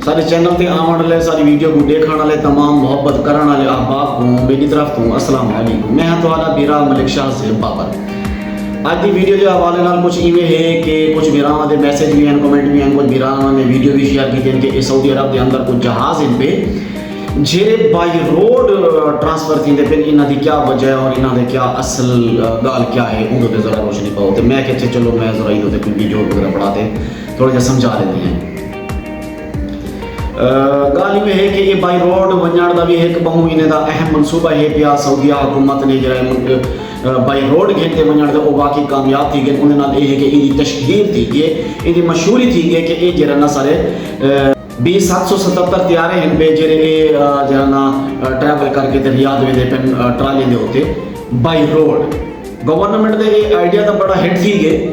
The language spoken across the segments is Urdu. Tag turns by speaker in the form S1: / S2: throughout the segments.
S1: سارے چینل تے آن والے ساری ویڈیو کو دیکھنے والے تمام محبت کرنے والے احباب کو میری طرف تو السلام علیکم. میں ہاں تہاڈا بیرا ملک شاہ سے بابر. اج دی ویڈیو دے حوالے نال کچھ ایویں ہے کہ کچھ بیراواں دے میسج بھی ہیں, کمنٹ بھی ہیں, کچھ بیراواں نے ویڈیو بھی شیئر کیتے ہیں کہ سعودی عرب دے اندر کچھ جہاز ان پہ جہڑے بائی روڈ ٹرانسفر تھیندے پے, انہاں دی کیا وجہ ہے اور انہاں دے کیا اصل گال کیا ہے اون تے ذرا روشنی پاؤ. تے میں کہ چلو میں ذرا ایدو تے کوئی ویڈیو وغیرہ بنا تے تھوڑا جہا سمجھا لیندی ہیں. گال یہ ہے کہ یہ بائی روڈ ونجان دا بھی ایک بہوں انہیں دا اہم منصوبہ ہے پیا سعودیہ حکومت نے جڑا بائی روڈ گھنٹے ونجان دا وہ واقعی کامیاب تھی گئے. انہیں نال یہ ہے کہ ان تشہیر تھی گئے, ان مشہوری تھی گئے کہ یہ جڑا نا سارے 20,777 تیارے ہیں پہ جڑے جڑا نا ٹریول کر کے ریاض ویندے پن ٹرالی دے ہوتے بائی روڈ. گورنمنٹ دے یہ آئیڈیا دا بڑا ہٹ تھی گئے.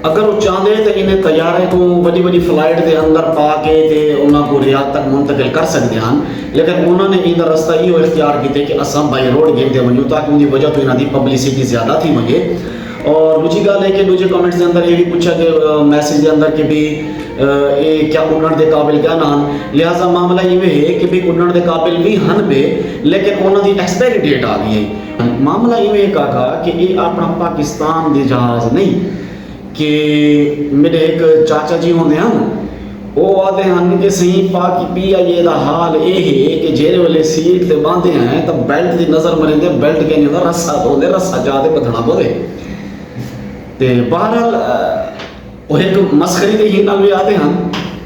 S1: اگر وہ چاہتے تو انہیں طیارے کو بڑی بڑی فلائٹ دے اندر پا کے تے انہاں کو ریاض تک منتقل کر سکتے ہیں, لیکن انہوں نے ان رستہ یہ اختیار کیتے کہ اساں بائی روڈ گھنٹے ونجو تاکہ ان کی وجہ تو انہاں دی پبلسٹی زیادہ تھی ونجے. اور دوسری گل ہے کہ دوسرے کمنٹس دے اندر یہ بھی پوچھا کہ میسج دے اندر کہ بھی یہ کیا اڑن دے قابل کیا نہ ہن, لہٰذا معاملہ یہ ہے کہ بھی اڑن دے قابل بھی ہن پہ لیکن انہاں دی ایکسپائری ڈیٹ آ گئی ہے. معاملہ یہ ہے کہ یہ اپنا پاکستان دے جہاز نہیں کہ میرے ایک چاچا جی ہوندے ہیں وہ آتے ہیں کہ صحیح پاکی پی آئیے دا حال یہ ہے کہ جیرے والے سیٹ تے باندھے ہیں تو بیلٹ دی نظر مریں دے, بیلٹ کے نہیں رسا دو دے, رسا جا دے بدھنا دو دے. تے بہرحال وہ ایک مسخری دے ہی نال بھی آتے ہیں.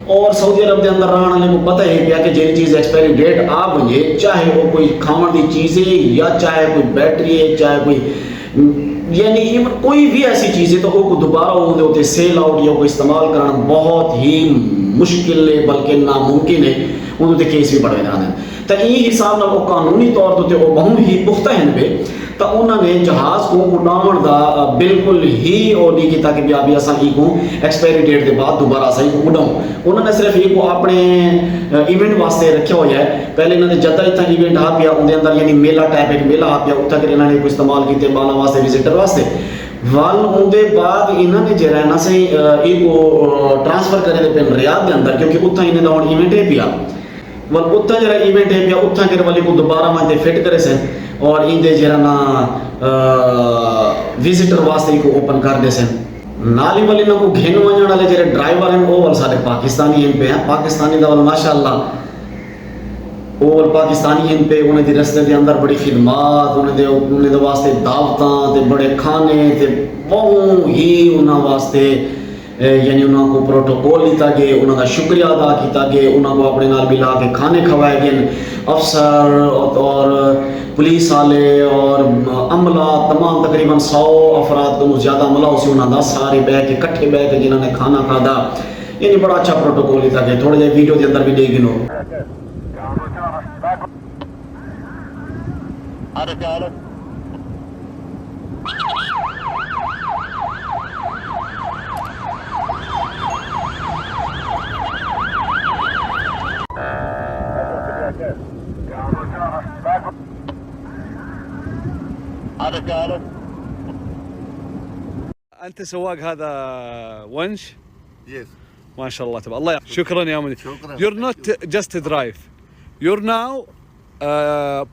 S1: اور سعودی عرب دے اندر رہنے والے کو پتہ ہے پیا کہ جیری چیز ایکسپائری ڈیٹ آ بنجے, چاہے وہ کوئی کھاون دی چیز ہے یا چاہے کوئی بیٹری ہے, چاہے کوئی یعنی کوئی بھی ایسی چیز ہے تو وہ دوبارہ ہوتے سیل آؤٹ یا کوئی استعمال کرنا بہت ہی مشکل ہے بلکہ ناممکن ہے. انہوں نے کیس بھی بڑھے رہے ہیں تو یہ حساب نہ وہ قانونی طور تے وہ بہت ہی پختہ ہیں پہ تو انہوں نے جہاز کو اڑاون دا بالکل ہی اور نہیں کیتا کہ بھی اساں ای کو ایکسپائری ڈیٹ دے بعد دوبارہ صحیح کو اڑاؤں. انہوں نے صرف یہ کو اپنے ایونٹ واسطے رکھا ہوا ہے. پہلے انہوں نے جدہ اتنا ایونٹ آ پیا ان دے اندر یعنی میلہ ٹائپ ایک میلہ آ پیا اتنا کہ انہوں نے کو استعمال کیتے بالا واسطے وزٹر واسطے وال ہوں دے بعد انہوں نے جہاں نا سے یہ کو ٹرانسفر کرنے دے پہ ریاض دے اندر کیونکہ اتنا انہیں دا ایونٹ ہے پیا وال اتنا جہاں ایونٹ ہے پیا اتنا کہ والی کو دوبارہ وہاں فٹ کرے سن اور ان دے جہاں نا وزٹر واسطے کو اوپن کر دے سن. نالی والی نا کو گھن ونجن والے جہاں ڈرائیور ہیں وہ سارے پاکستانی ہیں پہ ہیں. پاکستانی دا ماشاء اللہ اور پاکستانی ہیں پہ انہیں دی رستے دے اندر بڑی خدمات انہیں دے واسطے دعوتاں تے بڑے کھانے تے بہت ہی انہاں واسطے یعنی انہوں کو پروٹوکول لیتا گئے, انہوں کا شکریہ ادا کیتا گئے, انہوں کو اپنے نال ملا کے کھانے کھوائے گئے. افسر اور پولیس والے اور عملہ تمام تقریباً 100 افراد کو زیادہ عملہ اسی انہوں دا سارے بہ کے کٹھے بہ کے جنہوں نے کھانا کھادا یعنی بڑا اچھا پروٹوکول لیتا گئے. تھوڑے جائے ویڈیو دے اندر بھی دے گنو
S2: أنت سواق هذا ونش؟
S3: Yes.
S2: ما شاء الله تبارك الله. شكرا يا مني.
S3: شكرا.
S2: You're not just a drive. You're now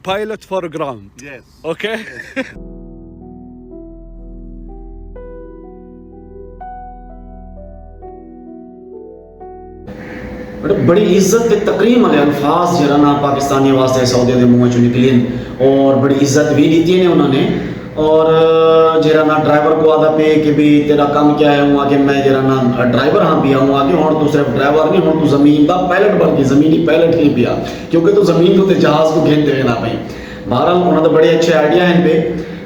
S2: pilot for ground.
S3: Yes.
S2: Okay?
S3: Yes.
S1: بڑی عزت تے تکریم والے الفاظ جہاں نا پاکستانی واسطے سعودی دے منہ چوں نکلین اور بڑی عزت بھی دیتی ہے انہوں نے. اور جہاں نا ڈرائیور کو آدھا پہ کہ بھی تیرا کام کیا ہے ہوں کہ میں جہاں نا ڈرائیور ہاں پیا ہوں کہ ہوں تو صرف ڈرائیور نہیں ہوں تو زمین دا پائلٹ بن کے زمینی پائلٹ نہیں پیا کیونکہ تو زمین تو جہاز کو گھن دے نا پہ. بہرحال انہوں نے بڑے اچھے آئیڈیا ہیں پہ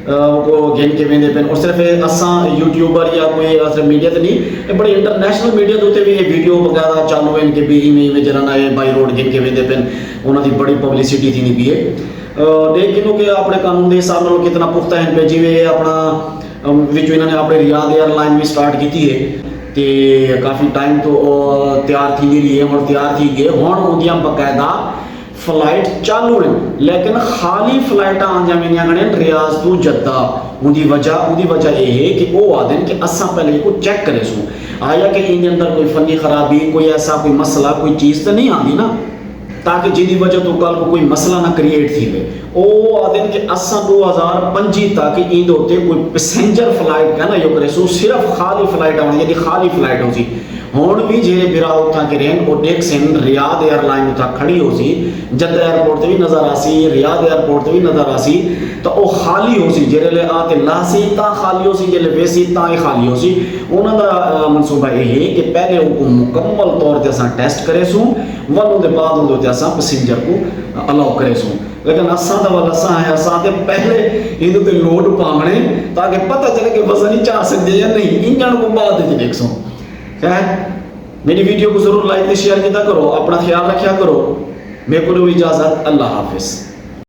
S1: کو گھن کے ویندے پہ اور صرف اساں یوٹیوبر یا کوئی صرف میڈیا تے نہیں بڑے انٹرنیشنل میڈیا دے بھی یہ ویڈیو وغیرہ چالو ہیں کہ بھی ایویں جہاں نا یہ بائی روڈ گھن کے ویندے پہ انہوں دی بڑی پبلسٹی تھی نہیں پی ہے. لیکن کہ اپنے قانون دے حساب نال کتنا پختہ ہیں پہ جی اپنا وچ انہوں نے اپنے ریاض ایئر لائن بھی سٹارٹ کی ہے تے کافی ٹائم تو تیار تھی رہی ہے اور تیار تھی گئے ہوں اندیاں باقاعدہ فلائٹ چالو ہیں لیکن خالی فلائٹاں آن جاویں گھنیں ریاض تو جدہ اودی وجہ یہ ہے کہ وہ آدھیں کہ اساں پہلے کو چیک کرے سوں آیا کہ ان اندر کوئی فنی خرابی کوئی ایسا کوئی مسئلہ کوئی چیز تو نہیں آتی نا تاکہ جی دی وجہ تو کل کو کوئی مسئلہ نہ کریٹ تھی وے او آدھیں کہ اساں 2025 تاکہ این ہوتے کوئی پیسنجر فلائٹ کہنا یو کرے سو صرف خالی فلائٹ آنے یعنی خالی فلائٹ ہو سی ہون بھی جیرے بیرا اتھا کے رہن وہ ڈیک سن ریاض ایئر لائن اتھا کھڑی ہو سی جدہ ایئرپورٹ تے بھی نظر آسی ریاض ایئرپورٹ تے بھی نظر آسی تو وہ خالی ہو سی جیرے لے آتے لا سی تا خالی ہو سی جیرے ویسی تا ہی خالی ہو سی انہوں دا منصوبہ یہ ہے کہ پہلے ان کو مکمل طور تے اساں ٹیسٹ کرے سوں ون دے بعد ان تے اساں پیسنجر کو الاؤ کرے سوں لیکن اساں دا والا اساں ہے اساں تے پہلے ان تے لوڈ پاونے تاکہ پتہ چلے کہ وزن ہی چاہ سکتے یا نہیں انجن کو بعد دے دیکھ سوں خیر میری ویڈیو کو ضرور لائک تے شیئر کیتا کرو اپنا خیال رکھیا کرو میرے کو اجازت اللہ حافظ